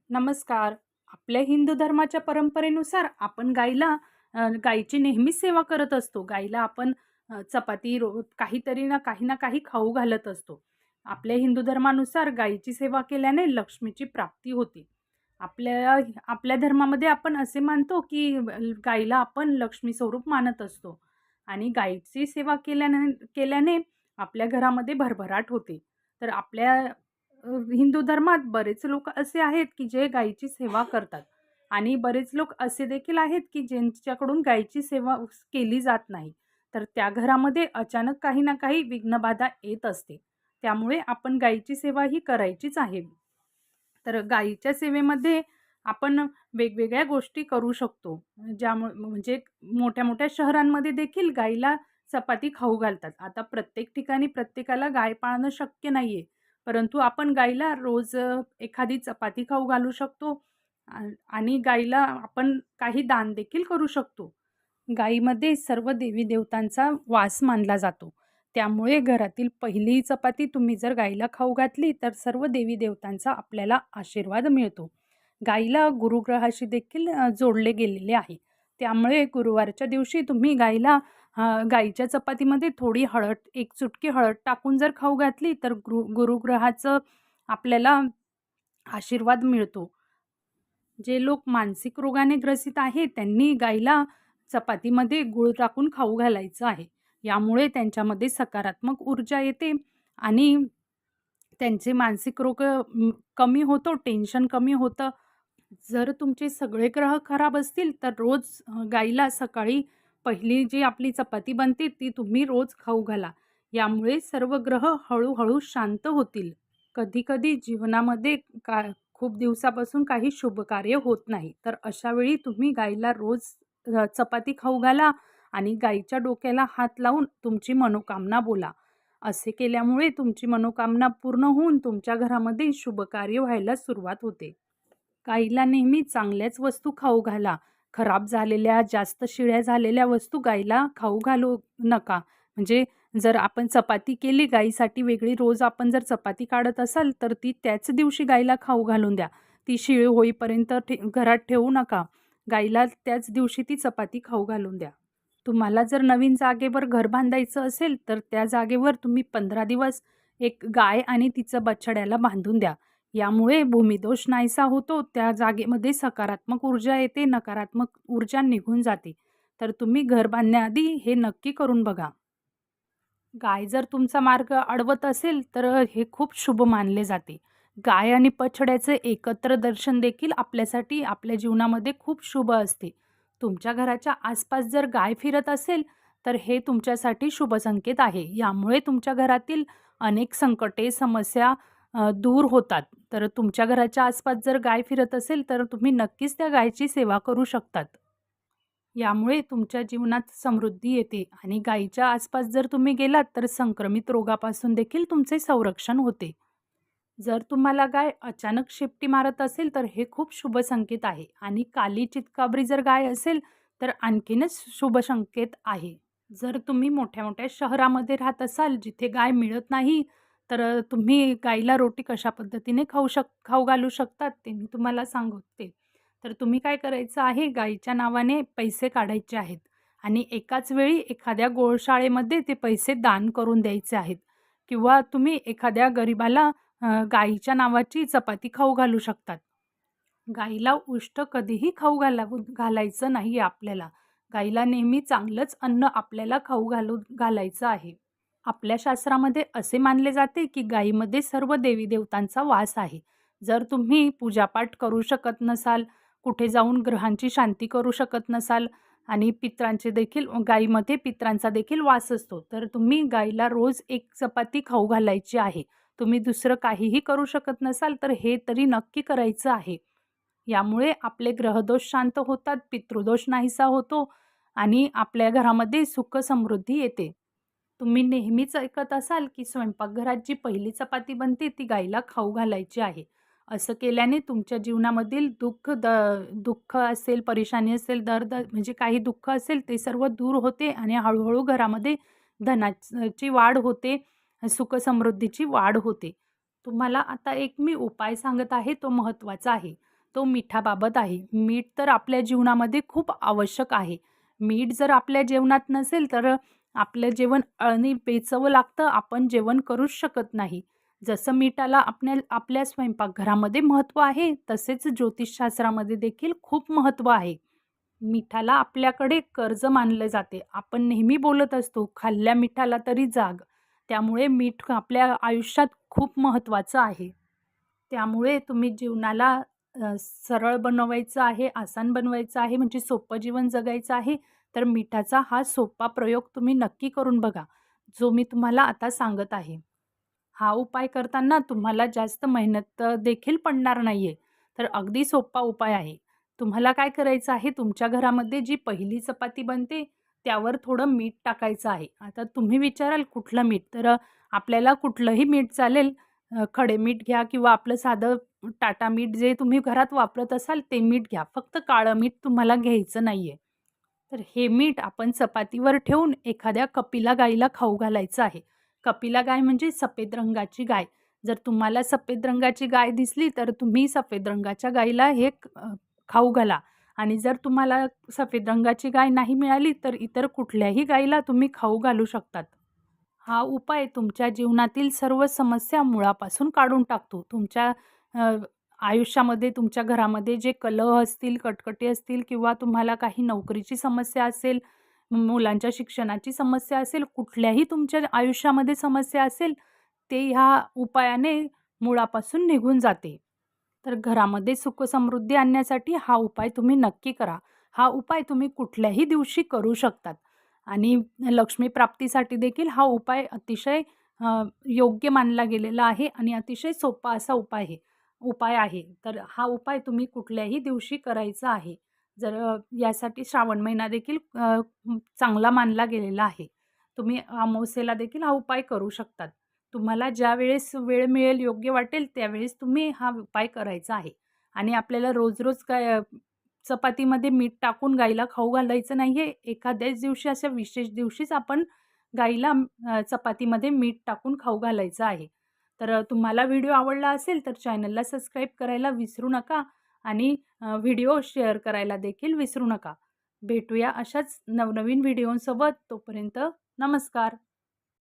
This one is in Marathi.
नमस्कार. आपल्या हिंदू धर्माच्या परंपरेनुसार आपण गायीची नेहमीच सेवा करत असतो. गायीला आपण चपाती काहीतरी ना काही खाऊ घालत असतो. आपल्या हिंदू धर्मानुसार गायीची सेवा केल्याने लक्ष्मीची प्राप्ती होते. आपल्या आपल्या धर्मामध्ये आपण असे मानतो, की गायीला आपण लक्ष्मी स्वरूप मानत असतो आणि गायीची सेवा केल्याने आपल्या घरामध्ये भरभराट होते. तर आपल्या हिंदू धर्मात बरेच लोक असे आहेत की जे गायीची सेवा करतात आणि बरेच लोक असे देखील आहेत की ज्यांच्याकडून गायीची सेवा केली जात नाही. तर त्या घरामध्ये अचानक काही ना काही विघ्नबाधा येत असते. त्यामुळे आपण गायीची सेवा ही करायचीच आहे. तर गायीच्या सेवेमध्ये आपण वेगवेगळ्या गोष्टी करू शकतो. ज्यामुळे म्हणजे मोठ्या-मोठ्या शहरांमध्ये देखील गायीला चपाती खाऊ घालतात. आता प्रत्येक ठिकाणी प्रत्येकाला गाय पाळणं शक्य नाहीये. परंतु आपण गाईला रोज एखादी चपाती खाऊ घालू शकतो. आणि गाईला आपण काही दान देखील करू शकतो. गाईमध्ये सर्व देवी देवतांचा वास मानला जातो. त्यामुळे घरातील पहिली चपाती तुम्ही जर गाईला खाऊ घातली तर सर्व देवी देवतांचा आपल्याला आशीर्वाद मिळतो. गाईला गुरुग्रहाशी देखील जोडले गेलेले आहे. त्यामुळे गुरुवारच्या दिवशी तुम्ही गाईच्या चपातीमध्ये थोडी हळद, एक चुटकी हळद टाकून जर खाऊ घातली तर गुरुग्रहाचं आपल्याला आशीर्वाद मिळतो. जे लोक मानसिक रोगाने ग्रसित आहेत त्यांनी गाईला चपातीमध्ये गूळ टाकून खाऊ घालायचं आहे. यामुळे त्यांच्यामध्ये सकारात्मक ऊर्जा येते आणि त्यांचे मानसिक रोग कमी होतो, टेन्शन कमी होतं. जर तुमचे सगळे ग्रह खराब असतील तर रोज गाईला सकाळी पहिली जी आपली चपाती बनते ती तुम्ही रोज खाऊ घाला. यामुळे सर्व ग्रह हळू शांत होतील. कधी-कधी जीवनामध्ये खूप दिवसापासून काही शुभ कार्य होत नाही. तर अशा वेळी तुम्ही गाईला रोज चपाती खाऊ घाला आणि गाईच्या डोक्याला हात लावून तुमची मनोकामना बोला. असे केल्यामुळे तुमची मनोकामना पूर्ण होऊन तुमच्या घरामध्ये शुभ कार्य व्हायला सुरुवात होते. गाईला नेहमी चांगल्याच वस्तू खाऊ घाला. खराब झालेल्या, जास्त शिळ्या झालेल्या वस्तू गाईला खाऊ घालू नका. म्हणजे जर आपण चपाती केली गाईसाठी वेगळी, रोज आपण जर चपाती काढत असाल, तर ती त्याच दिवशी गाईला खाऊ घालून द्या. ती शिळी होईपर्यंत घरात ठेवू नका. गाईला त्याच दिवशी ती चपाती खाऊ घालून द्या. तुम्हाला जर नवीन जागेवर घर बांधायचं असेल, तर त्या जागेवर तुम्ही 15 दिवस एक गाय आणि तिचं बछड्याला बांधून द्या. यामुळे भूमिदोष नाहीसा होतो. त्या जागेमध्ये सकारात्मक ऊर्जा येते, नकारात्मक ऊर्जा निघून जाते. तर तुम्ही घर बांधण्याआधी हे नक्की करून बघा. गाय जर तुमचा मार्ग अडवत असेल, तर हे खूप शुभ मानले जाते. गाय आणि बछड्याचे एकत्र दर्शन देखील आपल्यासाठी आपल्या जीवनामध्ये खूप शुभ असते. तुमच्या घराच्या आसपास जर गाय फिरत असेल, तर हे तुमच्यासाठी शुभ संकेत आहे. यामुळे तुमच्या घरातील अनेक संकटे, समस्या दूर होतात. तर तुमच्या घराच्या आसपास जर गाय फिरत असेल, तर तुम्ही नक्कीच त्या गायची सेवा करू शकतात. यामुळे तुमच्या जीवनात समृद्धी येते आणि गायीच्या आसपास जर तुम्ही गेलात तर संक्रमित रोगापासून देखील तुमचे संरक्षण होते. जर तुम्हाला गाय अचानक शेपटी मारत असेल तर हे खूप शुभ संकेत आहे आणि काली चितकाबरी जर गाय असेल तर आणखीनच शुभ संकेत आहे. जर तुम्ही मोठ्या-मोठ्या शहरामध्ये राहत असाल जिथे गाय मिळत नाही, तर तुम्ही गाईला रोटी कशा पद्धतीने खाऊ घालू शकतात ते मी तुम्हाला सांगते. तर तुम्ही काय करायचं आहे, गाईच्या नावाने पैसे काढायचे आहेत आणि एकाच वेळी एखाद्या गोशाळेमध्ये ते पैसे दान करून द्यायचे आहेत किंवा तुम्ही एखाद्या गरिबाला गाईच्या नावाची चपाती खाऊ घालू शकतात. गाईला उष्ट कधीही घालायचं नाही आपल्याला. गाईला नेहमी चांगलंच अन्न आपल्याला घालायचं आहे. आपल्या शास्त्रामध्ये असे मानले जाते की गायीमध्ये सर्व देवी देवतांचा वास आहे. जर तुम्ही पूजापाठ करू शकत नसाल, कुठे जाऊन ग्रहांची शांती करू शकत नसाल आणि गायीमध्ये पितरांचा देखील वास असतो, तर तुम्ही गाईला रोज एक चपाती खाऊ घालायची आहे. तुम्ही दुसरं काहीही करू शकत नसाल, तर हे तरी नक्की करायचं आहे. यामुळे आपले ग्रहदोष शांत होतात, पितृदोष नाहीसा होतो आणि आपल्या घरामध्ये सुख समृद्धी येते. तुम्ही नेहमीच ऐकत असाल की स्वयंपाकघरात जी पहिली चपाती बनते ती गाईला खाऊ घालायची आहे. असं केल्याने तुमच्या जीवनामधील दुःख असेल, परेशानी असेल, दर्द म्हणजे काही दुःख असेल ते सर्व दूर होते आणि हळू घरामध्ये धनाची वाढ होते, सुख समृद्धीची वाढ होते. तुम्हाला आता एक मी उपाय सांगत आहे, तो महत्त्वाचा आहे. तो मिठाबाबत आहे. मीठ तर आपल्या जीवनामध्ये खूप आवश्यक आहे. मीठ जर आपल्या जेवणात नसेल तर आपलं जेवण आणि बेचव लागतं. आपण जेवण करूच शकत नाही. जसं मिठाला आपल्या स्वयंपाकघरामध्ये महत्त्व आहे, तसेच ज्योतिषशास्त्रामध्ये देखील खूप महत्त्व आहे. मिठाला आपल्याकडे कर्ज मानले जाते. आपण नेहमी बोलत असतो, "खाल्ल्या मिठाला तरी जाग." त्यामुळे मीठ आपल्या आयुष्यात खूप महत्त्वाचं आहे. त्यामुळे तुम्ही जीवनाला सरळ बनवायचं आहे, आसान बनवायचं आहे, म्हणजे सोपं जीवन जगायचं आहे, तर मिठाचा हा सोपा प्रयोग तुम्ही नक्की करून बघा, जो मी तुम्हाला आता सांगत आहे. हा उपाय करताना तुम्हाला जास्त मेहनत देखील पडणार नाहीये. तर अगदी सोपा उपाय आहे. तुम्हाला काय करायचं आहे, तुमच्या घरामध्ये जी पहिली चपाती बनते, त्यावर थोडं मीठ टाकायचं आहे. आता तुम्ही विचाराल कुठलं मीठ? तर आपल्याला कुठलंही मीठ चालेल. खडे मीठ घ्या किंवा आपलं साधं टाटा मीठ जे तुम्ही घरात वापरत असाल ते मीठ घ्या. फक्त काळं मीठ तुम्हाला घ्यायचं नाहीये. तर हे मीठ आपण चपातीवर ठेवून एखाद्या कपिला गाईला खाऊ घालायचं आहे. कपिला गाय म्हणजे सफेद रंगाची गाय. जर तुम्हाला सफेद रंगाची गाय दिसली, तर तुम्ही सफेद रंगाच्या गाईला हे खाऊ घाला आणि जर तुम्हाला सफेद रंगाची गाय नाही मिळाली, तर इतर कुठल्याही गाईला तुम्ही खाऊ घालू शकतात. हा उपाय तुमच्या जीवनातील सर्व समस्या मुळापासून काढून टाकतो. तुमच्या अ, आयुष्यामध्ये, तुमच्या घरामध्ये जे कलह असतील, कटकटी असतील किंवा तुम्हाला काही नोकरीची समस्या असेल, मुलांच्या शिक्षणाची समस्या असेल, कुठल्याही तुमच्या आयुष्यामध्ये समस्या असेल, ते ह्या उपायाने मुळापासून निघून जाते. तर घरामध्ये सुख-समृद्धी आणण्यासाठी हा उपाय तुम्ही नक्की करा. हा उपाय तुम्ही कुठल्याही दिवशी करू शकतात आणि लक्ष्मी प्राप्तीसाठी देखील हा उपाय अतिशय योग्य मानला गेलेला आहे आणि अतिशय सोपा असा उपाय आहे. तर हा उपाय तुम्ही कुठल्याही दिवशी करायचा आहे. जर यासाठी श्रावण महिना देखील चांगला मानला गेलेला आहे. तुम्ही अमावास्येला देखील हा उपाय करू शकतात. तुम्हाला ज्यावेळेस वेळ मिळेल, योग्य वाटेल त्यावेळेस तुम्ही हा उपाय करायचा आहे. आणि आपल्याला रोज-रोज काय चपातीमध्ये मीठ टाकून गाईला खाऊ घालायचं नाहीये. एखाद्याच दिवशी अशा विशेष दिवशीच आपण गाईला चपातीमध्ये मीठ टाकून खाऊ घालायचं आहे. तर तुम्हाला व्हिडिओ आवडला असेल तर चॅनलला सबस्क्राईब करायला विसरू नका आणि व्हिडिओ शेअर करायला देखील विसरू नका. भेटूया अशाच नवनवीन व्हिडिओंसोबत. तोपर्यंत नमस्कार.